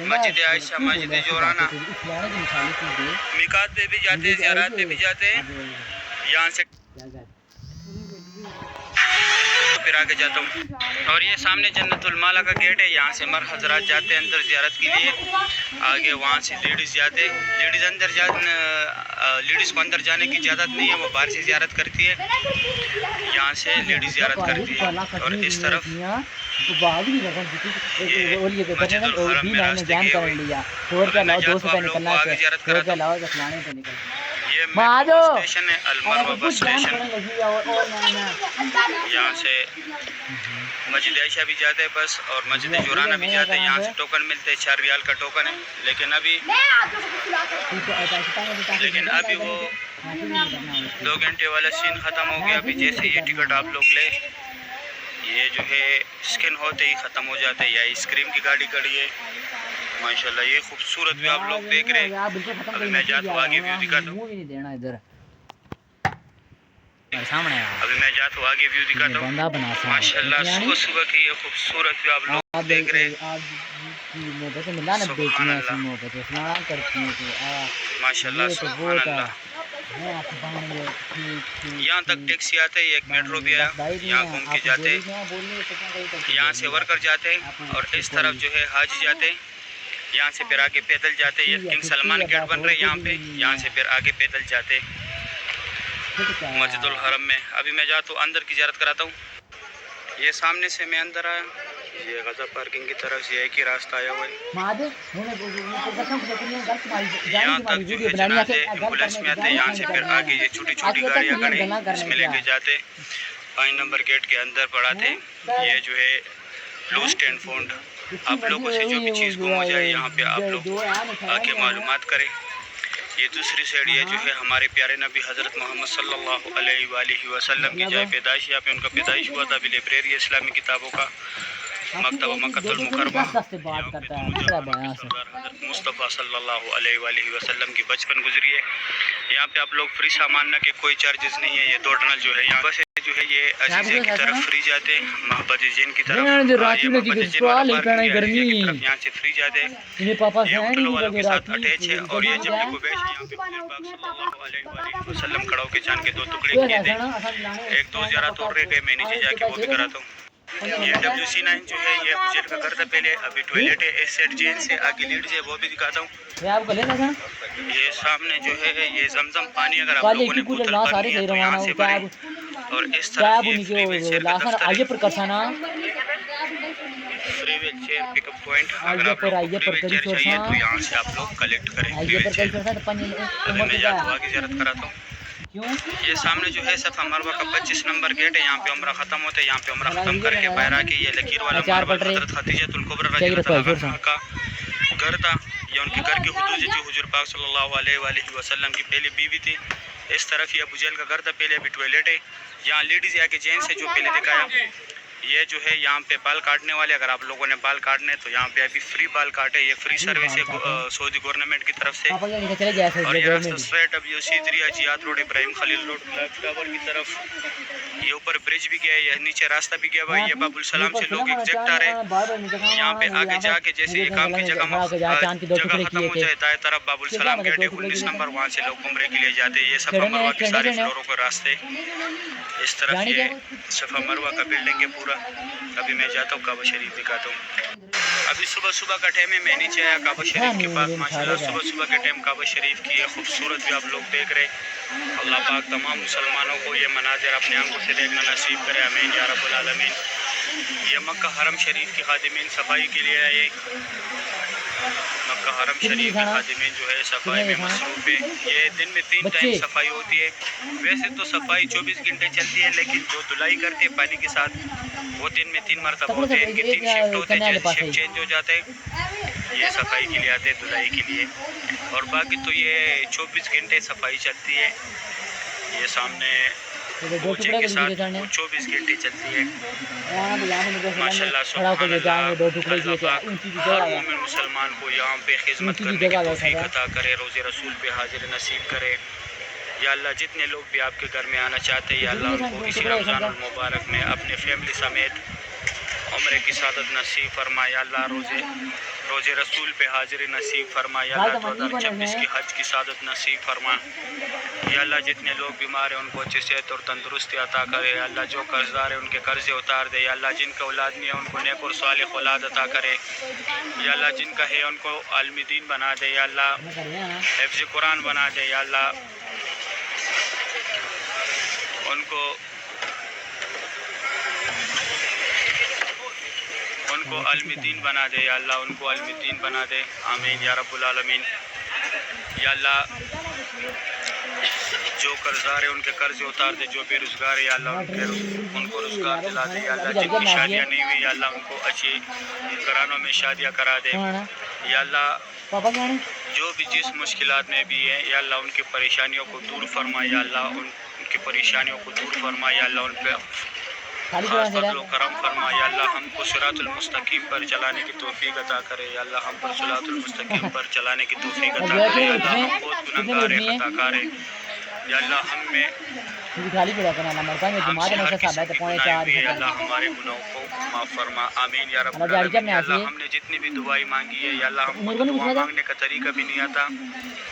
مسجد عائشہ، مسجد جورانا، میقات پہ بھی جاتے ہیں، زیارات پہ بھی جاتے ہیں. یہاں سے پھر آگے جاتا ہوں. اور یہ سامنے جنت المالا کا گیٹ ہے، یہاں سے مرد حضرات جاتے ہیں اندر زیارت کے لیے. آگے وہاں سے لیڈیز جاتے ہیں. لیڈیز کو اندر جانے کی اجازت نہیں ہے، وہ باہر سے زیارت کرتی ہے. یہاں سے لیڈیز زیارت کرتی ہے. اور اس طرف یہ مسجد الحرم میں راستے کیے ہوئے. ابھی میں جاتا ہوں، آپ لوگوں کو آگے زیارت کراتا ہوں. یہ میٹرو اسٹیشن ہے، المروہ بس اسٹیشن. یہاں سے مسجد عائشہ بھی جاتے ہیں بس، اور مسجد جورانا بھی جاتے ہیں. یہاں سے ٹوکن ملتے ہیں، 4 ریال کا ٹوکن ہے. لیکن ابھی وہ 2 گھنٹے والا سین ختم ہو گیا. ابھی جیسے یہ ٹکٹ آپ لوگ لے، یہ جو ہے اسکین ہوتے ہی ختم ہو جاتے ہیں. یا آئس کریم کی گاڑی کھڑی ہے ماشاءاللہ. یہ خوبصورت بھی آپ لوگ دیکھ رہے ہیں. ابھی میں جاتا ہوں آگے ویو دکھاتا ہوں. ماشاءاللہ صبح صبح کی یہ خوبصورت بھی آپ لوگ دیکھ رہے ہیں. سبحان اللہ، ماشاءاللہ سبحان اللہ. یہاں تک ٹیکسی آتے ہیں، ایک میٹرو بھی آیا. یہاں گھوم کے جاتے ہیں. یہاں سے ورکر جاتے ہیں، اور اس طرف جو ہے حاجی جاتے ہیں. یہاں سے پھر آگے پیدل جاتے ہیں. یہ کنگ سلمان گیٹ بن رہے یہاں پہ. یہاں سے پھر آگے پیدل جاتے ہیں مسجد الحرم میں. ابھی میں جاتا ہوں اندر کی زیارت کراتا ہوں. یہ سامنے سے میں اندر آیا. یہ غزہ پارکنگ کی طرف سے ایک ہی راستہ آیا ہوا ہے. یہاں تک جو ہے جنازے ایمبولینس میں آتے ہیں. یہاں سے پھر آگے یہ چھوٹی چھوٹی گاڑیاں کھڑی اس میں لے کے جاتے. 5 نمبر گیٹ کے اندر پڑھاتے. یہ جو ہے بلو اسٹینڈ فونڈ. آپ لوگوں سے جو بھی چیز گم ہو جائے یہاں پہ آپ لوگ آ کے معلومات کریں. یہ دوسری سائڈ یہ جو ہے ہمارے پیارے نبی حضرت محمد صلی اللہ علیہ وآلہ وسلم کی جائے پیدائش. یہاں پہ ان کا پیدائش ہوا تھا. ابھی لائبریری اسلامی کتابوں کا مکتبہ مکۃ المکرمہ. حضرت مصطفیٰ صلی اللہ علیہ وآلہ وسلم کی بچپن گزری ہے. یہاں پہ آپ لوگ فری سامان نہ کہ کوئی چارجز نہیں ہے. یہ 2 ٹنل جو ہے یہاں سے جو ہے یہ عزیزے کی طرف فری جاتے ہیں. محبت جین کی طرف یہاں سے فری جاتے ہیں. یہ ہوٹلوں والوں کے ساتھ اٹیچ ہے. اور یہ جب کو بیچ یہاں پہ پاک صلی اللہ علیہ وآلہ وسلم کھڑا ہو کے چاند کے 2 ٹکڑے کیے تھے. 1-2 زیارات اور رہ گئے، میں نیچے جا کے وہ بھی کراتا ہوں. یہ WC9 جو ہے یہ حجر کا گھر تھا پہلے. ابھی ٹوائلٹ ہے. اس سائڈ جین سے آگے لیڈز ہے، وہ بھی دکھاتا ہوں. یہ سامنے جو ہے یہ زمزم پانی. اگر آپ لوگوں نے بوتل بھرنی ہے تو یہاں سے بھریں. اور اس طرف یہ فری ویل چیئر کا دفتر ہے. فری ویل چیئر پک اپ پوائنٹ. اگر آپ لوگ کو فری ویل چیئر چاہیے تو یہاں سے آپ لوگ کلیکٹ کریں فری ویل چیئر. ابھی میں جاتا ہوں آگے زیارت کراتا ہوں. یہ سامنے جو ہے صفا مروہ کا 25 نمبر گیٹ ہے. یہاں پہ عمرہ ختم ہوتا ہے. یہاں پہ عمرہ ختم کر کے باہر آ کے یہ لکیر والا ماربل حضرت خدیجۃ الکبریٰ رضی اللہ تعالیٰ عنہا کا گھر تھا. یہ ان کے گھر کی حدود جو حضور پاک صلی اللہ علیہ وآلہ وسلم کی پہلی بیوی تھی. اس طرف یہ ابو جہل کا گھر تھا پہلے. ابھی ٹوائلٹ ہے. یہاں لیڈیز آ کے جینس ہے جو پہلے دکھایا. یہ جو ہے یہاں پہ بال کاٹنے والے، اگر آپ لوگوں نے بال کاٹنے تو یہاں پہ ابھی فری بال کاٹے. یہ فری سروس ہے سعودی گورنمنٹ کی طرف سے. اور یہ راستہ اسٹریٹ WC3 حجیات روڈ، ابراہیم خلیل روڈ، کلاک ٹاور کی طرف. یہ اوپر برج بھی گیا ہے، یہ نیچے راستہ بھی گیا ہوا ہے. یہ باب السلام سے لوگ ایگزیکٹ آ رہے ہیں. یہاں پہ آگے جا کے جیسے یہ کام کی جگہ ختم ہو جائے دائیں طرف باب السلام گیٹ ہے 19 نمبر، وہاں سے لوگ عمرے کے لیے جاتے ہیں. یہ صفا مروہ کے سارے فلوروں کے راستے. اس طرف یہ صفا مروہ کا بلڈنگ ہے پورا. ابھی میں جاتا ہوں کعبہ شریف دکھاتا ہوں. ابھی صبح صبح کا ٹائم ہے، میں نیچے آیا کعبہ شریف کے پاس. ماشاءاللہ صبح صبح کے ٹائم کعبہ شریف کی یہ خوبصورت بھی آپ لوگ دیکھ رہے. اللہ پاک تمام مسلمانوں کو یہ مناظر اپنے آنکھوں سے دیکھنا نصیب کرے. آمین یا رب العالمین. یہ مکہ حرم شریف کی خادمین صفائی کے لیے آئے. مکہ حرم شریف کے خادمین جو ہے صفائی میں مصروف ہے. یہ دن میں 3 ٹائم صفائی ہوتی ہے. ویسے تو صفائی 24 گھنٹے چلتی ہے، لیکن جو دھلائی کرتے ہیں پانی کے ساتھ وہ دن میں 3 مرتبہ ہوتے ہیں. ان کے 3 شفٹ ہوتے ہیں، جیسے شفٹ چینج ہو جاتے ہیں. یہ صفائی کے لیے آتے ہیں، دھلائی کے لیے. اور باقی تو یہ 24 گھنٹے صفائی چلتی ہے. یہ سامنے پوچھے کے ساتھ 24 گھنٹے چلتی ہے. ماشاءاللہ سبحان اللہ. اللہ پاک ہر مومن مسلمان کو یہاں پہ خدمت کرنے کی توفیق عطا کرے، روز رسول پہ حاضر نصیب کرے. یا اللہ جتنے لوگ بھی آپ کے گھر میں آنا چاہتے ہیں یا اللہ ان کو اسی رمضان المبارک میں اپنے فیملی سمیت عمرے کی سعادت نصیب فرما. یا اللہ روزے روز رسول پہ حاضری نصیب فرما یا اللہ 2026 کی حج کی سعادت نصیب فرما یا اللہ جتنے لوگ بیمار ہیں ان کو اچھی صحت اور تندرستی عطا کرے یا اللہ جو قرض دار ہیں ان کے قرضے اتار دے یا اللہ جن کا اولاد نہیں ہے ان کو نیک اور صالح اولاد عطا کرے یا اللہ جن کا ہے ان کو عالم دین بنا دے یا اللہ حفظ قرآن بنا دے یا اللہ ان کو عالم دین بنا دے یا اللہ ان کو عالم دین بنا دے آمین یا رب العالمین یا اللہ جو قرضدار ہے ان کے قرض اتار دے جو بے روزگار ہے یا اللہ ان کو روزگار دلا دے یا اللہ جن کی شادیاں نہیں ہوئی یا اللہ ان کو اچھی گھرانوں میں شادیاں کرا دے یا اللہ جو بھی جس مشکلات میں بھی ہیں یا اللہ ان کی پریشانیوں کو دور فرما یا اللہ ان کی پریشانیوں کو دور فرما یا اللہ ان پہ خاص فضل و کرم فرما یا اللہ ہم کو صراط المستقیم پر چلانے کی توفیق عطا کرے یا اللہ ہم پر صراط المستقیم پر چلانے کی توفیق عطا کرے یا اللہ ہم بہت گنہگار ہیں خطا کار ہیں یا اللہ ہم میں یا اللہ ہمارے گناہوں کو معاف فرما آمین یا رب العالمین یا اللہ ہم نے جتنی بھی دعائیں مانگی ہے یا اللہ ہم کو دعا مانگنے کا طریقہ بھی نہیں آتا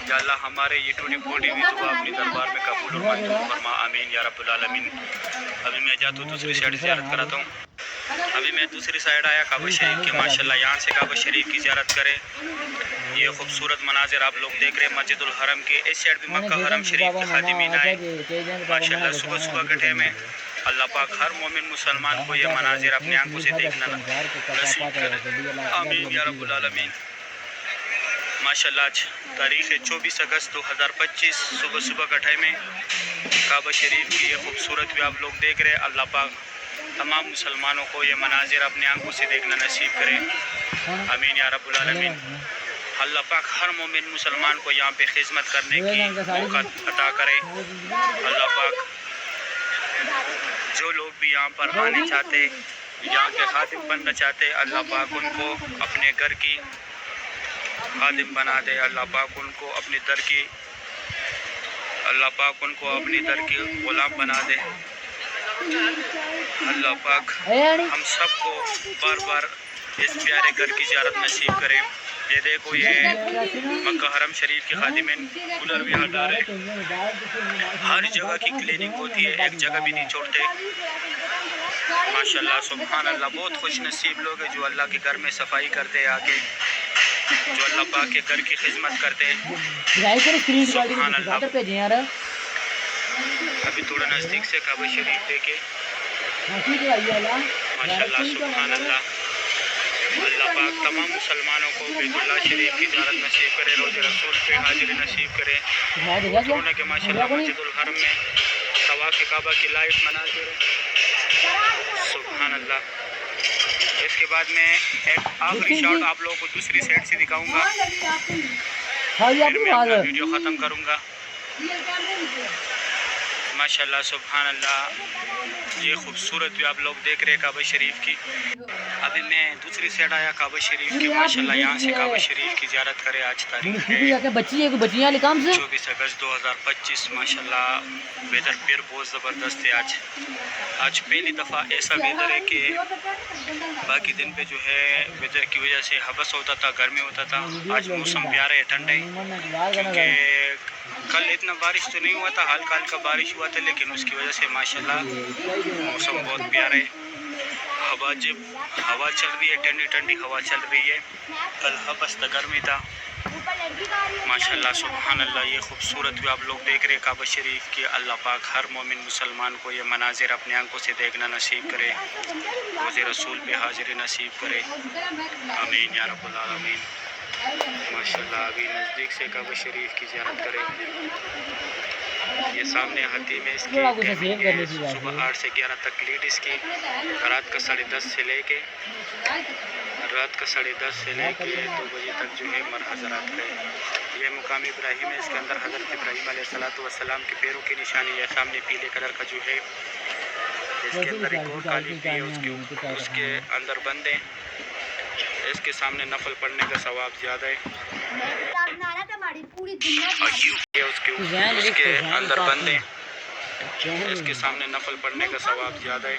یا اللہ ہمارے یہ ٹوٹی پھوٹی ہوئی دعا اپنی دربار میں قبول اور منظور فرما آمین یا رب العالمین ابھی میں جاتا ہوں دوسری سائڈ زیارت کراتا ہوں ابھی میں دوسری سائڈ آیا کعبہ شریف کے ماشاءاللہ یہاں سے کعبہ شریف کی زیارت کرے یہ خوبصورت مناظر آپ لوگ دیکھ رہے ہیں مسجد الحرم کے اس سائڈ بھی مکہ حرم شریف کے خادمین آئے ماشاءاللہ صبح صبح کے ٹائم میں اللہ پاک ہر مومن مسلمان کو یہ مناظر اپنے آنکھوں سے دیکھنا نصیب کرے آمین یا رب العالمین ماشاءاللہ آج تاریخ 24 اگست 2025 صبح صبح کا ٹائم ہے کعبہ شریف کی یہ خوبصورت بھی آپ لوگ دیکھ رہے ہیں اللہ پاک تمام مسلمانوں کو یہ مناظر اپنے آنکھوں سے دیکھنا نصیب کرے آمین یا رب العالمین اللہ پاک ہر مومن مسلمان کو یہاں پہ خدمت کرنے کی موقع عطا کرے اللہ پاک جو لوگ بھی یہاں پر آنے چاہتے یہاں کے خادم بننا چاہتے اللہ پاک ان کو اپنے گھر کی خادم بنا دے اللہ پاک ان کو اپنی در کی اللہ پاک ان کو اپنی در کی غلام بنا دے اللہ پاک ہم سب کو بار بار اس پیارے گھر کی زیارت نصیب کرے یہ دیکھو یہ مکہ حرم شریف کے خادمین کولر بھی ہٹا رہے ہر جگہ کی کلیننگ ہوتی ہے ایک جگہ بھی نہیں چھوڑتے ماشاءاللہ سبحان اللہ بہت خوش نصیب لوگ ہیں جو اللہ کے گھر میں صفائی کرتے ہیں آگے جو اللہ پاک کے گھر کی خدمت کرتے ہیں سبحان اللہ ابھی تھوڑا نزدیک سے کعبہ شریف دیکھے ماشاءاللہ سبحان اللہ اللہ پاک تمام مسلمانوں کو بیت اللہ شریف کی زیارت نصیب کرے روز رسول پہ حاضری نصیب کرے انہوں کہ ماشاءاللہ مسجد الحرم میں طواف کعبہ کی لائیو مناظر سبحان اللہ اس کے بعد میں ایک آخری شاٹ آپ لوگوں کو دوسری سائڈ سے دکھاؤں گا پھر میں اپنا ویڈیو ختم کروں گا ماشاءاللہ سبحان اللہ یہ خوبصورت بھی آپ لوگ دیکھ رہے ہیں کعبہ شریف کی ابھی میں دوسری سائڈ آیا کعبہ شریف کی ماشاءاللہ یہاں سے کعبہ شریف کی زیارت کرے آج تاریخ ہے 24 اگست 2025 ماشاءاللہ ویدر پھر بہت زبردست ہے آج پہلی دفعہ ایسا ویدر ہے کہ باقی دن پہ جو ہے ویدر کی وجہ سے حبس ہوتا تھا گرمی ہوتا تھا آج موسم پیارا ہے ٹھنڈا ہے کیونکہ کل اتنا بارش تو نہیں ہوا تھا ہلکا ہلکا بارش ہوا تھا لیکن اس کی وجہ سے ماشاءاللہ موسم بہت پیارا ہے ہوا چل رہی ہے ٹھنڈی ٹھنڈی ہوا چل رہی ہے کل حبس تھا گرمی تھا ماشاءاللہ سبحان اللہ یہ خوبصورت بھی آپ لوگ دیکھ رہے کعبہ شریف کی اللہ پاک ہر مومن مسلمان کو یہ مناظر اپنے آنکھوں سے دیکھنا نصیب کرے روز رسول پہ حاضری نصیب کرے آمین یا رب العالمین ماشاءاللہ ابھی نزدیک سے کعبہ شریف کی زیارت کرے یہ سامنے حتیم ہے اس کی صبح 8 سے 11 تک لیڈیز کی رات کا 10:30 سے لے کے 2 بجے تک جو ہے حضرات کا یہ مقام ابراہیم ہے اس کے اندر حضرت ابراہیم علیہ السلام کے پیروں کی نشانی ہے سامنے پیلے کلر کا جو ہے اس کے اندر ایک اور قالین بھی ہے اس کے اندر بندے اس کے سامنے نفل پڑھنے کا ثواب زیادہ ہے اس کے اندر بندے اس کے سامنے نفل پڑھنے کا ثواب زیادہ ہے